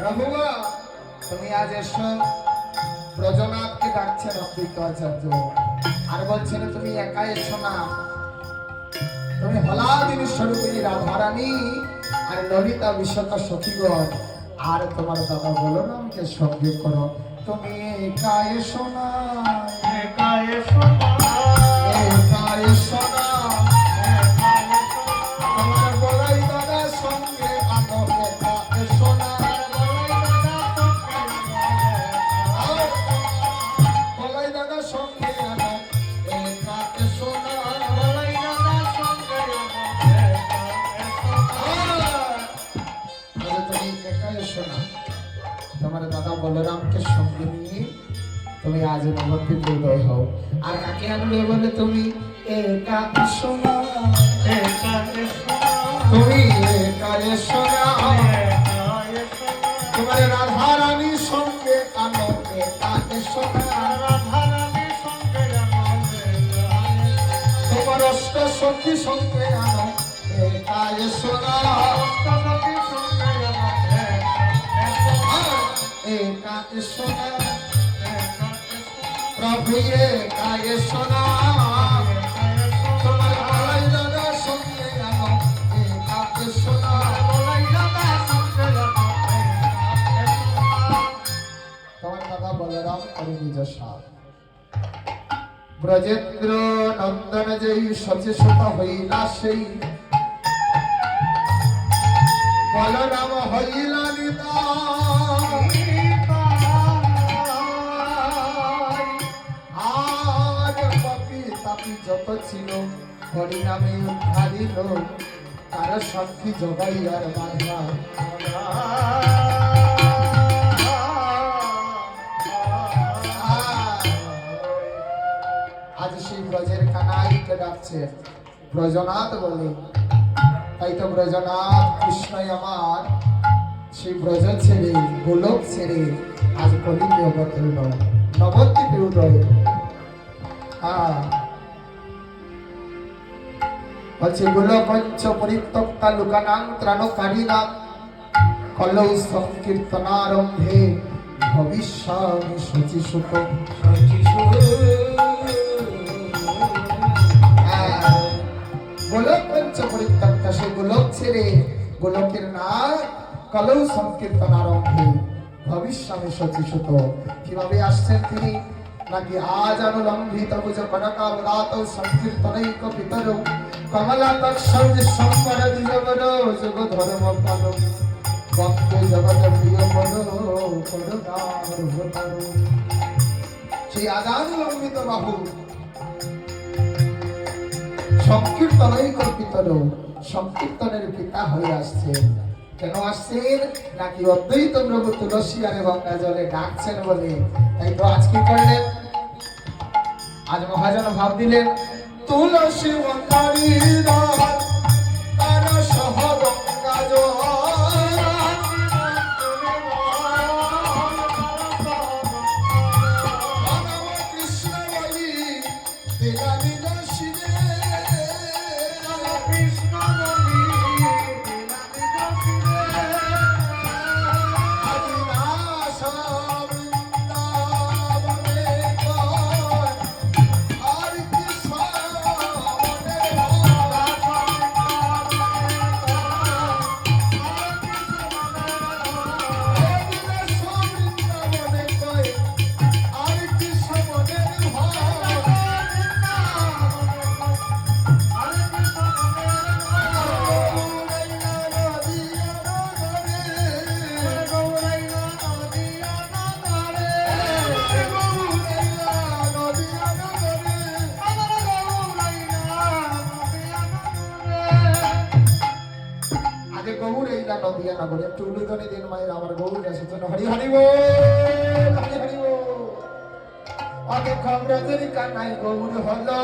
রঘুবা তুমি আজ এসো, ব্রজনাথকে ডাকছেন অদ্বৈত আচার্য, আর বলছেন তুমি একা এসো না, তুমি হলাদিনী স্বরূপিণী রাধারানী আর ললিতা বিশ্বকা সখীগণ আর তোমার দাদা বলরামকে সঙ্গে করো। তুমি একা এসো না, একা এসো না, একা এসো না, তোমার বলাই দাদা সঙ্গে আনো, একা এসো না, বলাই দাদা সঙ্গে আনো, একা এসো না, বলাই দাদা সঙ্গে তুমি একা এসো না, তোমার দাদা বলরামকে সঙ্গে নিয়ে তুমি আজ নবদ্বীপে উদয় হও। আর কাকে আনবে বলে তুমি একা এসো না, একা এসো না, তুমি একা এসো না, একা এসো না, তোমার রাধারানীর সঙ্গে আনো, একা এসো না, রাধারানীর সঙ্গে তোমার অষ্ট সখী সঙ্গে আনো, একা এসো না, অষ্টসখীর সঙ্গে একা এসো না, একা এসো না, প্রভু একা এসো না, তোমার বলাই দাদা সঙ্গে আনো, একা এসো না, বলাই দাদা সঙ্গে তোমার দাদা বলরাম করে নিজ সাথ ব্রজেন্দ্র নন্দন যেই সচেষ্ট হইলা সেই বলরাম হইলা আর পাপি তাপি যত ছিল হরিনামে উদ্ধারিল, তার সাক্ষী জগাইয়ার বাধা। আজ সেই ব্রজের কানাইকে ডাকছে ব্রজনাথ বলে, তাই তো ব্রজনাথ কৃষ্ণই আমার সেই ব্রজ ছেড়ে গোলক ছেড়ে আজ কলিতে অবতীর্ণ নবদ্বীপে উদয়। বলছে গোলকঞ্চ পরিত্যক্তা লোকানাং ত্রাণকারিণা কলৌ সংকীর্তনারম্ভে ভবিষ্যামি শুচিসুত। গোলক পঞ্চ পরিত্যক্তা, সে গোলক ছেড়ে গোলকের নাম কলৌ সংকীর্তন আরম্ভে ভবিষ্যামি শচীসুত। কিভাবে আসছেন তিনি, নাকি আজ অনুলম্বিত ভুজ কনকাবদাত সংকীর্তনৈক পিতর কমলা তৎসর্য সম্পর দ্বিজবর যোগ ধর্ম পাল ভক্ত জগৎ প্রিয় পদ করুণার। সেই আজানুলম্বিত বাহু সংকীর্তনই কল্পিত সংকীর্তনের পিতা হয়ে আসছেন। কেন আসছেন, নাকি অদ্বৈত প্রভু তুলসী আর গঙ্গা জলে ডাকছেন বলে। তাই তো আজ কি করলেন, আজ মহাজন ভাব দিলেন তুলসী গঙ্গারি তার সহ গঙ্গা জল কৃষ্ণ বলি দিলা দিলা শিরে কৃষ্ণ বলি নদিয়া নগরে একটু উলুধনে দিন মায়ের আমার গৌর এসেছেন। হরি হরি বল, হরি হরি বল। অনেক খবর কানাই গৌর হলো।